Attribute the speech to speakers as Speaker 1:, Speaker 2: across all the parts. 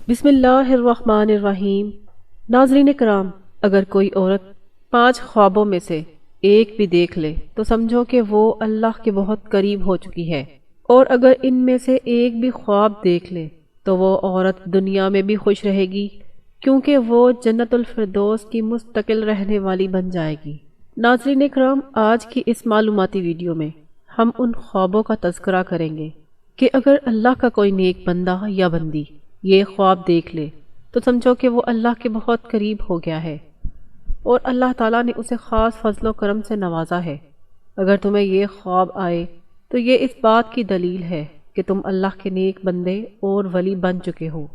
Speaker 1: بسم اللہ الرحمن الرحیم۔ ناظرین کرام، اگر کوئی عورت 5 خوابوں میں سے ایک بھی دیکھ لے تو سمجھو کہ وہ اللہ کے بہت قریب ہو چکی ہے، اور اگر ان میں سے ایک بھی خواب دیکھ لے تو وہ عورت دنیا میں بھی خوش رہے گی، کیونکہ وہ جنت الفردوس کی مستقل رہنے والی بن جائے گی۔ ناظرین کرام، آج کی اس معلوماتی ویڈیو میں ہم ان خوابوں کا تذکرہ کریں گے کہ اگر اللہ کا کوئی نیک بندہ یا بندی یہ خواب دیکھ لے تو سمجھو کہ وہ اللہ کے بہت قریب ہو گیا ہے، اور اللہ تعالیٰ نے اسے خاص فضل و کرم سے نوازا ہے۔ اگر تمہیں یہ خواب آئے تو یہ اس بات کی دلیل ہے کہ تم اللہ کے نیک بندے اور ولی بن چکے ہو۔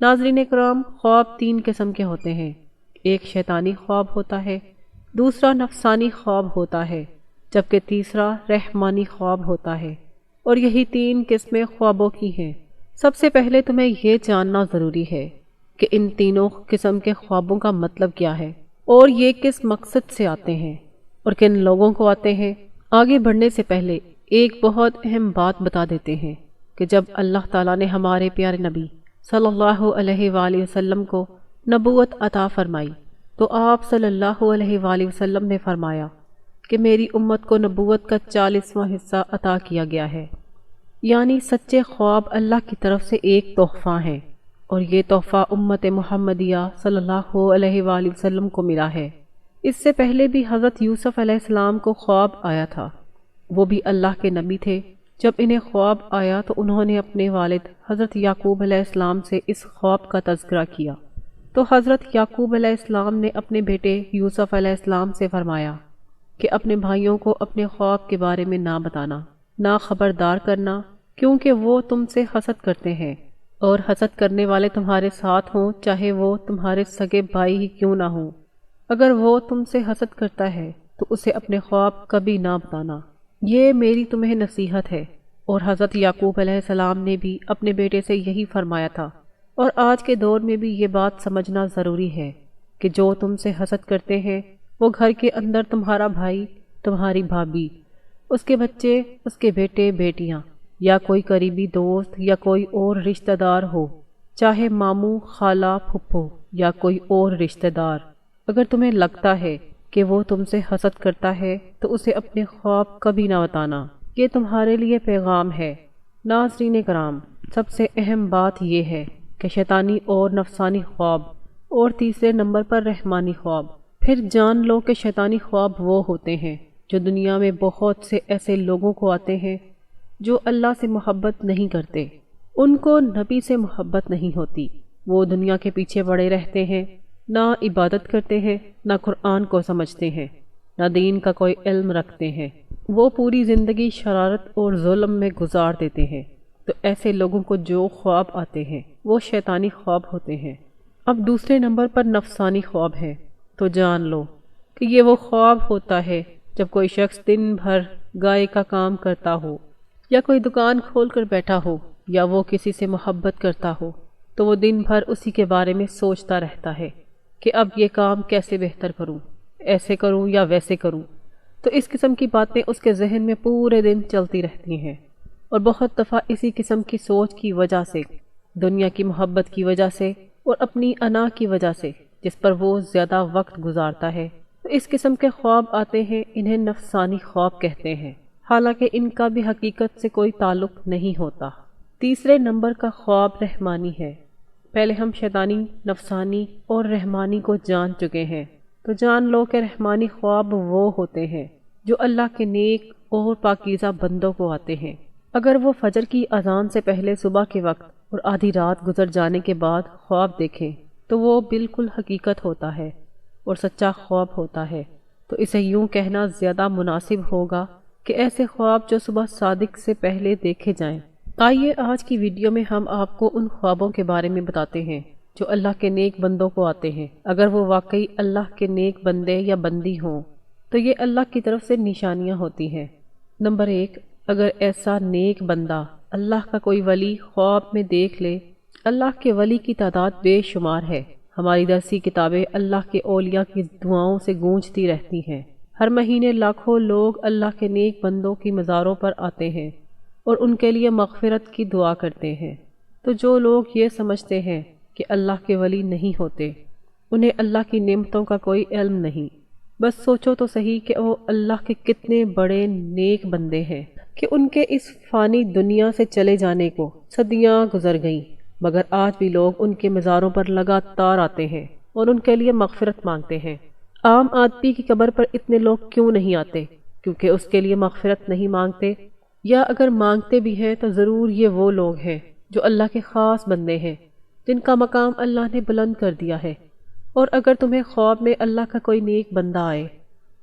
Speaker 1: ناظرین کرام، خواب 3 قسم کے ہوتے ہیں۔ ایک شیطانی خواب ہوتا ہے، دوسرا نفسانی خواب ہوتا ہے، جبکہ تیسرا رحمانی خواب ہوتا ہے، اور یہی 3 قسمیں خوابوں کی ہیں۔ سب سے پہلے تمہیں یہ جاننا ضروری ہے کہ ان تینوں قسم کے خوابوں کا مطلب کیا ہے اور یہ کس مقصد سے آتے ہیں اور کن لوگوں کو آتے ہیں۔ آگے بڑھنے سے پہلے ایک بہت اہم بات بتا دیتے ہیں کہ جب اللہ تعالیٰ نے ہمارے پیارے نبی صلی اللہ علیہ وآلہ وسلم کو نبوت عطا فرمائی تو آپ صلی اللہ علیہ وآلہ وسلم نے فرمایا کہ میری امت کو نبوت کا 40واں حصہ عطا کیا گیا ہے، یعنی سچے خواب اللہ کی طرف سے ایک تحفہ ہیں، اور یہ تحفہ امت محمدیہ صلی اللہ علیہ وآلہ وسلم کو ملا ہے۔ اس سے پہلے بھی حضرت یوسف علیہ السلام کو خواب آیا تھا، وہ بھی اللہ کے نبی تھے۔ جب انہیں خواب آیا تو انہوں نے اپنے والد حضرت یعقوب علیہ السلام سے اس خواب کا تذکرہ کیا، تو حضرت یعقوب علیہ السلام نے اپنے بیٹے یوسف علیہ السلام سے فرمایا کہ اپنے بھائیوں کو اپنے خواب کے بارے میں نہ بتانا، نہ خبردار کرنا، کیونکہ وہ تم سے حسد کرتے ہیں، اور حسد کرنے والے تمہارے ساتھ ہوں چاہے وہ تمہارے سگے بھائی ہی کیوں نہ ہوں۔ اگر وہ تم سے حسد کرتا ہے تو اسے اپنے خواب کبھی نہ بتانا، یہ میری تمہیں نصیحت ہے۔ اور حضرت یعقوب علیہ السلام نے بھی اپنے بیٹے سے یہی فرمایا تھا، اور آج کے دور میں بھی یہ بات سمجھنا ضروری ہے کہ جو تم سے حسد کرتے ہیں وہ گھر کے اندر تمہارا بھائی، تمہاری بھابھی، اس کے بچے، اس کے بیٹے بیٹیاں، یا کوئی قریبی دوست یا کوئی اور رشتہ دار ہو، چاہے ماموں، خالہ، پھپھو یا کوئی اور رشتہ دار۔ اگر تمہیں لگتا ہے کہ وہ تم سے حسد کرتا ہے تو اسے اپنے خواب کبھی نہ بتانا، یہ تمہارے لیے پیغام ہے۔ ناظرین کرام، سب سے اہم بات یہ ہے کہ شیطانی اور نفسانی خواب، اور تیسرے نمبر پر رحمانی خواب۔ پھر جان لو کہ شیطانی خواب وہ ہوتے ہیں جو دنیا میں بہت سے ایسے لوگوں کو آتے ہیں جو اللہ سے محبت نہیں کرتے، ان کو نبی سے محبت نہیں ہوتی، وہ دنیا کے پیچھے پڑے رہتے ہیں، نہ عبادت کرتے ہیں، نہ قرآن کو سمجھتے ہیں، نہ دین کا کوئی علم رکھتے ہیں، وہ پوری زندگی شرارت اور ظلم میں گزار دیتے ہیں۔ تو ایسے لوگوں کو جو خواب آتے ہیں وہ شیطانی خواب ہوتے ہیں۔ اب دوسرے نمبر پر نفسانی خواب ہے، تو جان لو کہ یہ وہ خواب ہوتا ہے جب کوئی شخص دن بھر گائے کا کام کرتا ہو، یا کوئی دکان کھول کر بیٹھا ہو، یا وہ کسی سے محبت کرتا ہو، تو وہ دن بھر اسی کے بارے میں سوچتا رہتا ہے کہ اب یہ کام کیسے بہتر کروں، ایسے کروں یا ویسے کروں۔ تو اس قسم کی باتیں اس کے ذہن میں پورے دن چلتی رہتی ہیں، اور بہت دفعہ اسی قسم کی سوچ کی وجہ سے، دنیا کی محبت کی وجہ سے، اور اپنی انا کی وجہ سے جس پر وہ زیادہ وقت گزارتا ہے، تو اس قسم کے خواب آتے ہیں، انہیں نفسانی خواب کہتے ہیں، حالانکہ ان کا بھی حقیقت سے کوئی تعلق نہیں ہوتا۔ تیسرے نمبر کا خواب رحمانی ہے۔ پہلے ہم شیطانی، نفسانی اور رحمانی کو جان چکے ہیں، تو جان لو کہ رحمانی خواب وہ ہوتے ہیں جو اللہ کے نیک اور پاکیزہ بندوں کو آتے ہیں۔ اگر وہ فجر کی اذان سے پہلے صبح کے وقت اور آدھی رات گزر جانے کے بعد خواب دیکھیں تو وہ بالکل حقیقت ہوتا ہے اور سچا خواب ہوتا ہے، تو اسے یوں کہنا زیادہ مناسب ہوگا کہ ایسے خواب جو صبح صادق سے پہلے دیکھے جائیں۔ آئیے آج کی ویڈیو میں ہم آپ کو ان خوابوں کے بارے میں بتاتے ہیں جو اللہ کے نیک بندوں کو آتے ہیں۔ اگر وہ واقعی اللہ کے نیک بندے یا بندی ہوں تو یہ اللہ کی طرف سے نشانیاں ہوتی ہیں۔ نمبر 1، اگر ایسا نیک بندہ اللہ کا کوئی ولی خواب میں دیکھ لے۔ اللہ کے ولی کی تعداد بے شمار ہے۔ ہماری درسی کتابیں اللہ کے اولیاء کی دعاؤں سے گونجتی رہتی ہیں۔ ہر مہینے لاکھوں لوگ اللہ کے نیک بندوں کی مزاروں پر آتے ہیں اور ان کے لیے مغفرت کی دعا کرتے ہیں۔ تو تو جو لوگ یہ سمجھتے ہیں کہ اللہ کے ولی نہیں ہوتے، انہیں اللہ کی نعمتوں کا کوئی علم نہیں۔ بس سوچو تو صحیح کہ وہ اللہ کے کتنے بڑے نیک بندے ہیں کہ ان کے اس فانی دنیا سے چلے جانے کو صدیاں گزر گئیں، مگر آج بھی لوگ ان کے مزاروں پر لگاتار آتے ہیں اور ان کے لیے مغفرت مانگتے ہیں۔ عام آدمی کی قبر پر اتنے لوگ کیوں نہیں آتے؟ کیونکہ اس کے لیے مغفرت نہیں مانگتے، یا اگر مانگتے بھی ہیں تو ضرور یہ وہ لوگ ہیں جو اللہ کے خاص بندے ہیں، جن کا مقام اللہ نے بلند کر دیا ہے۔ اور اگر تمہیں خواب میں اللہ کا کوئی نیک بندہ آئے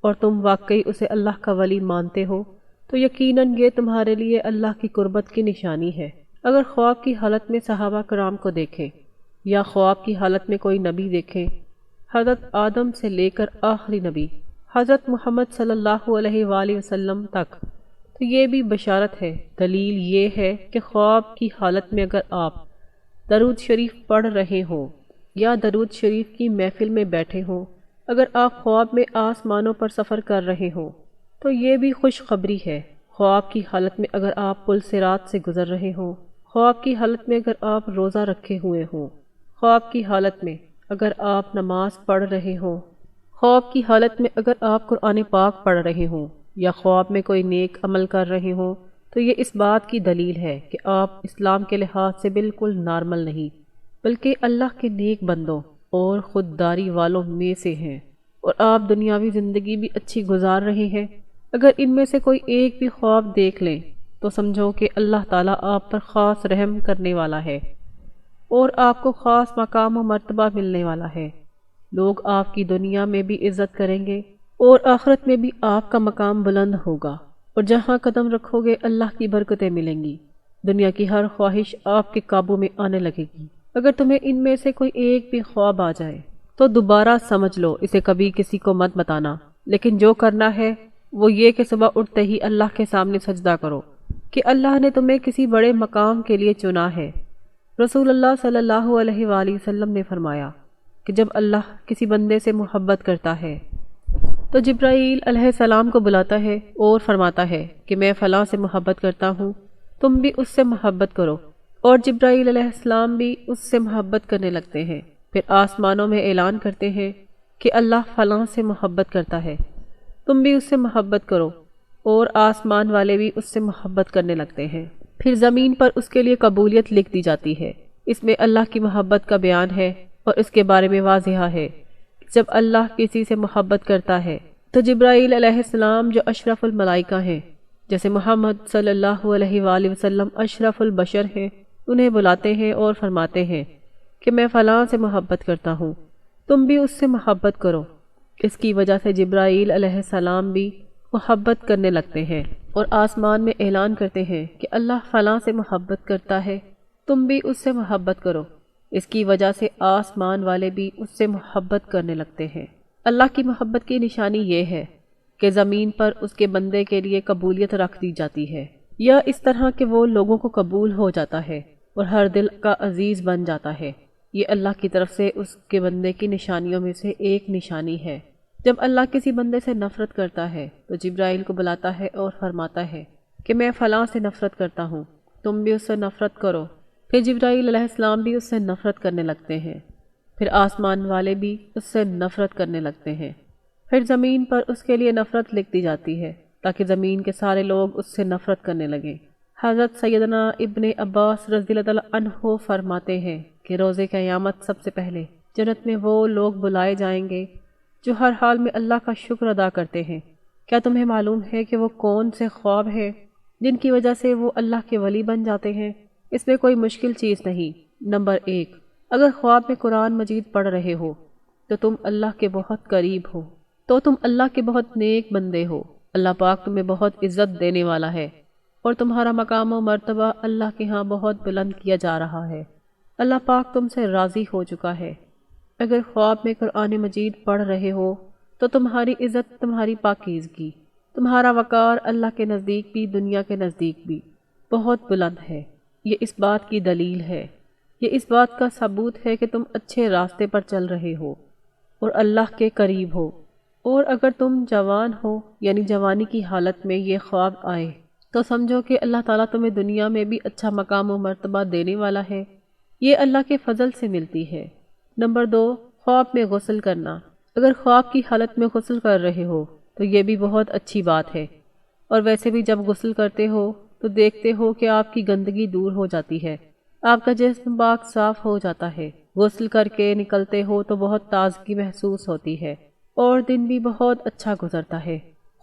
Speaker 1: اور تم واقعی اسے اللہ کا ولی مانتے ہو تو یقیناً یہ تمہارے لیے اللہ کی قربت کی نشانی ہے۔ اگر خواب کی حالت میں صحابہ کرام کو دیکھیں یا خواب کی حالت میں کوئی نبی دیکھیں، حضرت آدم سے لے کر آخری نبی حضرت محمد صلی اللہ علیہ وآلہ وسلم تک، تو یہ بھی بشارت ہے۔ دلیل یہ ہے کہ خواب کی حالت میں اگر آپ درود شریف پڑھ رہے ہوں یا درود شریف کی محفل میں بیٹھے ہوں، اگر آپ خواب میں آسمانوں پر سفر کر رہے ہوں تو یہ بھی خوشخبری ہے۔ خواب کی حالت میں اگر آپ پل صراط سے گزر رہے ہوں، خواب کی حالت میں اگر آپ روزہ رکھے ہوئے ہوں، خواب کی حالت میں اگر آپ نماز پڑھ رہے ہوں، خواب کی حالت میں اگر آپ قرآن پاک پڑھ رہے ہوں یا خواب میں کوئی نیک عمل کر رہے ہوں، تو یہ اس بات کی دلیل ہے کہ آپ اسلام کے لحاظ سے بالکل نارمل نہیں بلکہ اللہ کے نیک بندوں اور خودداری والوں میں سے ہیں، اور آپ دنیاوی زندگی بھی اچھی گزار رہے ہیں۔ اگر ان میں سے کوئی ایک بھی خواب دیکھ لیں تو سمجھو کہ اللہ تعالیٰ آپ پر خاص رحم کرنے والا ہے اور آپ کو خاص مقام و مرتبہ ملنے والا ہے۔ لوگ آپ کی دنیا میں بھی عزت کریں گے اور آخرت میں بھی آپ کا مقام بلند ہوگا، اور جہاں قدم رکھو گے اللہ کی برکتیں ملیں گی۔ دنیا کی ہر خواہش آپ کے قابو میں آنے لگے گی۔ اگر تمہیں ان میں سے کوئی ایک بھی خواب آ جائے تو دوبارہ سمجھ لو، اسے کبھی کسی کو مت بتانا، لیکن جو کرنا ہے وہ یہ کہ صبح اٹھتے ہی اللہ کے سامنے سجدہ کرو کہ اللہ نے تمہیں کسی بڑے مقام کے لیے چنا ہے۔ رسول اللہ صلی اللہ علیہ وآلہ وسلم نے فرمایا کہ جب اللہ کسی بندے سے محبت کرتا ہے تو جبرائیل علیہ السلام کو بلاتا ہے اور فرماتا ہے کہ میں فلاں سے محبت کرتا ہوں، تم بھی اس سے محبت کرو، اور جبرائیل علیہ السلام بھی اس سے محبت کرنے لگتے ہیں۔ پھر آسمانوں میں اعلان کرتے ہیں کہ اللہ فلاں سے محبت کرتا ہے، تم بھی اس سے محبت کرو، اور آسمان والے بھی اس سے محبت کرنے لگتے ہیں۔ پھر زمین پر اس کے لیے قبولیت لکھ دی جاتی ہے۔ اس میں اللہ کی محبت کا بیان ہے اور اس کے بارے میں واضح ہے کہ جب اللہ کسی سے محبت کرتا ہے تو جبرائیل علیہ السلام جو اشرف الملائکہ ہیں، جیسے محمد صلی اللہ علیہ وآلہ وسلم اشرف البشر ہیں، انہیں بلاتے ہیں اور فرماتے ہیں کہ میں فلاں سے محبت کرتا ہوں، تم بھی اس سے محبت کرو۔ اس کی وجہ سے جبرائیل علیہ السلام بھی محبت کرنے لگتے ہیں اور آسمان میں اعلان کرتے ہیں کہ اللہ فلاں سے محبت کرتا ہے، تم بھی اس سے محبت کرو۔ اس کی وجہ سے آسمان والے بھی اس سے محبت کرنے لگتے ہیں۔ اللہ کی محبت کی نشانی یہ ہے کہ زمین پر اس کے بندے کے لیے قبولیت رکھ دی جاتی ہے، یا اس طرح کہ وہ لوگوں کو قبول ہو جاتا ہے اور ہر دل کا عزیز بن جاتا ہے۔ یہ اللہ کی طرف سے اس کے بندے کی نشانیوں میں سے ایک نشانی ہے۔ جب اللہ کسی بندے سے نفرت کرتا ہے تو جبرائیل کو بلاتا ہے اور فرماتا ہے کہ میں فلاں سے نفرت کرتا ہوں، تم بھی اس سے نفرت کرو۔ پھر جبرائیل علیہ السلام بھی اس سے نفرت کرنے لگتے ہیں، پھر آسمان والے بھی اس سے نفرت کرنے لگتے ہیں۔ پھر زمین پر اس کے لیے نفرت لکھ دی جاتی ہے تاکہ زمین کے سارے لوگ اس سے نفرت کرنے لگیں۔ حضرت سیدنا ابن عباس رضی اللہ عنہ فرماتے ہیں کہ روز قیامت سب سے پہلے جنت میں وہ لوگ بلائے جائیں گے جو ہر حال میں اللہ کا شکر ادا کرتے ہیں۔ کیا تمہیں معلوم ہے کہ وہ کون سے خواب ہیں جن کی وجہ سے وہ اللہ کے ولی بن جاتے ہیں؟ اس میں کوئی مشکل چیز نہیں۔ نمبر 1، اگر خواب میں قرآن مجید پڑھ رہے ہو تو تم اللہ کے بہت قریب ہو، تو تم اللہ کے بہت نیک بندے ہو، اللہ پاک تمہیں بہت عزت دینے والا ہے اور تمہارا مقام و مرتبہ اللہ کے ہاں بہت بلند کیا جا رہا ہے۔ اللہ پاک تم سے راضی ہو چکا ہے۔ اگر خواب میں قرآن مجید پڑھ رہے ہو تو تمہاری عزت، تمہاری پاکیزگی، تمہارا وقار اللہ کے نزدیک بھی دنیا کے نزدیک بھی بہت بلند ہے۔ یہ اس بات کی دلیل ہے، یہ اس بات کا ثبوت ہے کہ تم اچھے راستے پر چل رہے ہو اور اللہ کے قریب ہو۔ اور اگر تم جوان ہو یعنی جوانی کی حالت میں یہ خواب آئے تو سمجھو کہ اللہ تعالیٰ تمہیں دنیا میں بھی اچھا مقام و مرتبہ دینے والا ہے یہ اللہ کے فضل سے ملتی ہے۔ نمبر 2، خواب میں غسل کرنا۔ اگر خواب کی حالت میں غسل کر رہے ہو تو یہ بھی بہت اچھی بات ہے، اور ویسے بھی جب غسل کرتے ہو تو دیکھتے ہو کہ آپ کی گندگی دور ہو جاتی ہے، آپ کا جسم پاک صاف ہو جاتا ہے۔ غسل کر کے نکلتے ہو تو بہت تازگی محسوس ہوتی ہے اور دن بھی بہت اچھا گزرتا ہے۔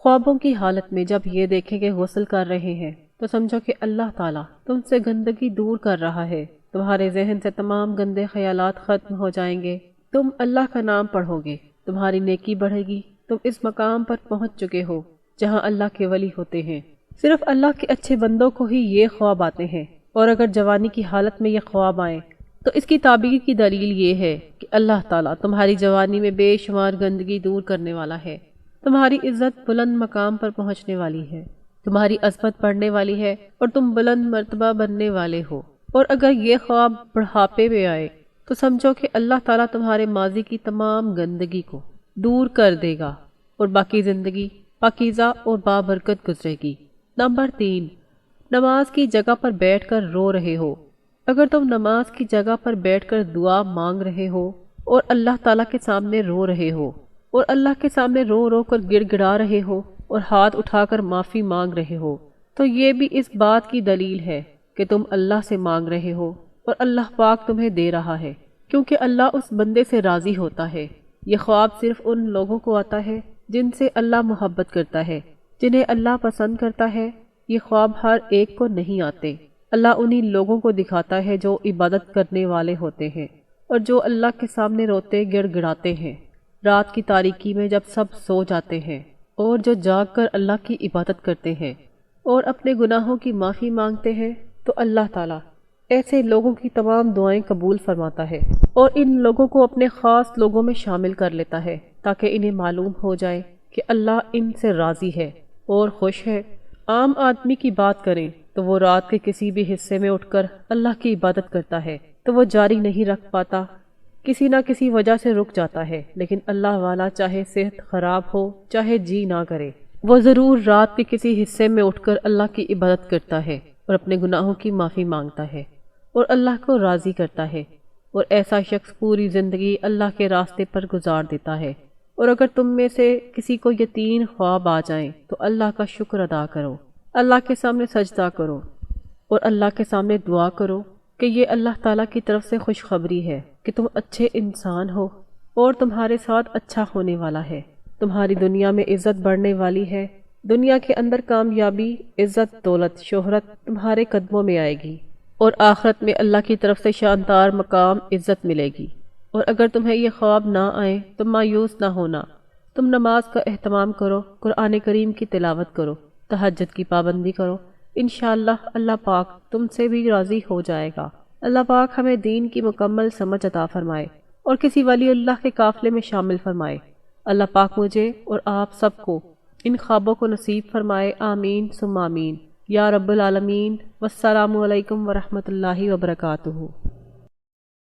Speaker 1: خوابوں کی حالت میں جب یہ دیکھیں کہ غسل کر رہے ہیں تو سمجھو کہ اللہ تعالیٰ تم سے گندگی دور کر رہا ہے، تمہارے ذہن سے تمام گندے خیالات ختم ہو جائیں گے، تم اللہ کا نام پڑھو گے، تمہاری نیکی بڑھے گی، تم اس مقام پر پہنچ چکے ہو جہاں اللہ کے ولی ہوتے ہیں۔ صرف اللہ کے اچھے بندوں کو ہی یہ خواب آتے ہیں، اور اگر جوانی کی حالت میں یہ خواب آئیں تو اس کی تعبیر کی دلیل یہ ہے کہ اللہ تعالیٰ تمہاری جوانی میں بے شمار گندگی دور کرنے والا ہے، تمہاری عزت بلند مقام پر پہنچنے والی ہے، تمہاری عظمت بڑھنے والی ہے اور تم بلند مرتبہ بننے والے ہو۔ اور اگر یہ خواب بڑھاپے میں آئے تو سمجھو کہ اللہ تعالیٰ تمہارے ماضی کی تمام گندگی کو دور کر دے گا اور باقی زندگی پاکیزہ اور بابرکت گزرے گی۔ نمبر 3، نماز کی جگہ پر بیٹھ کر رو رہے ہو۔ اگر تم نماز کی جگہ پر بیٹھ کر دعا مانگ رہے ہو اور اللہ تعالیٰ کے سامنے رو رہے ہو اور اللہ کے سامنے رو رو کر گڑ گڑا رہے ہو اور ہاتھ اٹھا کر معافی مانگ رہے ہو تو یہ بھی اس بات کی دلیل ہے کہ تم اللہ سے مانگ رہے ہو اور اللہ پاک تمہیں دے رہا ہے، کیونکہ اللہ اس بندے سے راضی ہوتا ہے۔ یہ خواب صرف ان لوگوں کو آتا ہے جن سے اللہ محبت کرتا ہے، جنہیں اللہ پسند کرتا ہے۔ یہ خواب ہر ایک کو نہیں آتے۔ اللہ انہی لوگوں کو دکھاتا ہے جو عبادت کرنے والے ہوتے ہیں اور جو اللہ کے سامنے روتے گڑ گڑاتے ہیں رات کی تاریکی میں جب سب سو جاتے ہیں، اور جو جاگ کر اللہ کی عبادت کرتے ہیں اور اپنے گناہوں کی معافی مانگتے ہیں، تو اللہ تعالیٰ ایسے لوگوں کی تمام دعائیں قبول فرماتا ہے اور ان لوگوں کو اپنے خاص لوگوں میں شامل کر لیتا ہے تاکہ انہیں معلوم ہو جائے کہ اللہ ان سے راضی ہے اور خوش ہے۔ عام آدمی کی بات کریں تو وہ رات کے کسی بھی حصے میں اٹھ کر اللہ کی عبادت کرتا ہے تو وہ جاری نہیں رکھ پاتا، کسی نہ کسی وجہ سے رک جاتا ہے، لیکن اللہ والا چاہے صحت خراب ہو چاہے جی نہ کرے، وہ ضرور رات کے کسی حصے میں اٹھ کر اللہ کی عبادت کرتا ہے اور اپنے گناہوں کی معافی مانگتا ہے اور اللہ کو راضی کرتا ہے، اور ایسا شخص پوری زندگی اللہ کے راستے پر گزار دیتا ہے۔ اور اگر تم میں سے کسی کو یہ 3 خواب آ جائیں تو اللہ کا شکر ادا کرو، اللہ کے سامنے سجدہ کرو اور اللہ کے سامنے دعا کرو کہ یہ اللہ تعالیٰ کی طرف سے خوشخبری ہے کہ تم اچھے انسان ہو اور تمہارے ساتھ اچھا ہونے والا ہے، تمہاری دنیا میں عزت بڑھنے والی ہے، دنیا کے اندر کامیابی، عزت، دولت، شہرت تمہارے قدموں میں آئے گی، اور آخرت میں اللہ کی طرف سے شاندار مقام، عزت ملے گی۔ اور اگر تمہیں یہ خواب نہ آئیں تو مایوس نہ ہونا، تم نماز کا اہتمام کرو، قرآن کریم کی تلاوت کرو، تہجد کی پابندی کرو، انشاءاللہ اللہ پاک تم سے بھی راضی ہو جائے گا۔ اللہ پاک ہمیں دین کی مکمل سمجھ عطا فرمائے اور کسی ولی اللہ کے قافلے میں شامل فرمائے۔ اللہ پاک مجھے اور آپ سب کو ان خوابوں کو نصیب فرمائے، آمین ثم آمین یا رب العالمین۔ والسلام علیکم ورحمۃ اللہ وبرکاتہ۔